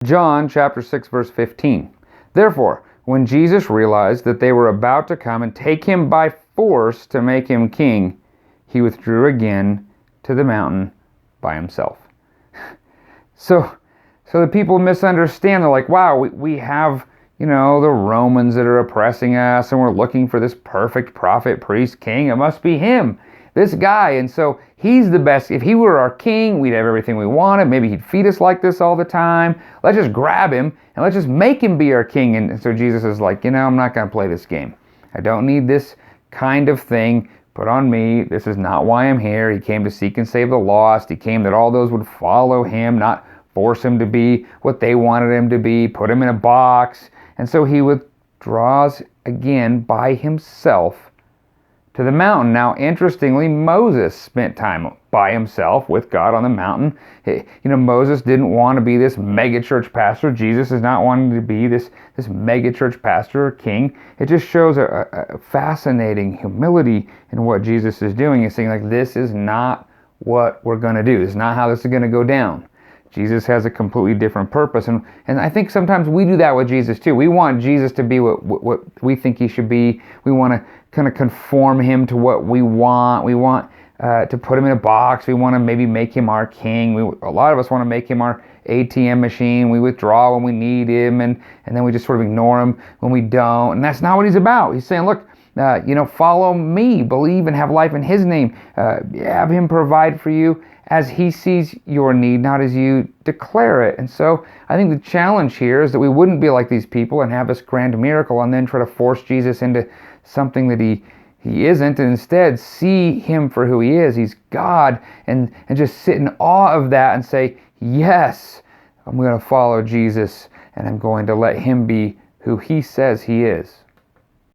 John chapter 6, verse 15. Therefore, when Jesus realized that they were about to come and take him by force to make him king, he withdrew again to the mountain by himself. So the people misunderstand. They're like, wow, we have, the Romans that are oppressing us, and we're looking for this perfect prophet, priest, king. It must be him, this guy. And so he's the best. If he were our king, we'd have everything we wanted. Maybe he'd feed us like this all the time. Let's just grab him and let's just make him be our king. And so Jesus is like, I'm not going to play this game. I don't need this kind of thing put on me. This is not why I'm here. He came to seek and save the lost. He came that all those would follow him, not force him to be what they wanted him to be, put him in a box. And so he withdraws again by himself to the mountain. Now, interestingly, Moses spent time by himself with God on the mountain. Moses didn't want to be this mega church pastor. Jesus is not wanting to be this mega church pastor or king. It just shows a fascinating humility in what Jesus is doing. He's saying, like, this is not what we're going to do. This is not how this is going to go down. Jesus has a completely different purpose. And I think sometimes we do that with Jesus too. We want Jesus to be what we think he should be. We want to kind of conform him to what we want. We want to put him in a box. We want to maybe make him our king. A lot of us want to make him our ATM machine. We withdraw when we need him, and then we just sort of ignore him when we don't. And that's not what he's about. He's saying, look, follow me, believe and have life in his name. Have him provide for you as he sees your need, not as you declare it. And so I think the challenge here is that we wouldn't be like these people and have this grand miracle and then try to force Jesus into something that he isn't, and instead see him for who he is. He's God, and just sit in awe of that and say, yes, I'm going to follow Jesus and I'm going to let him be who he says he is.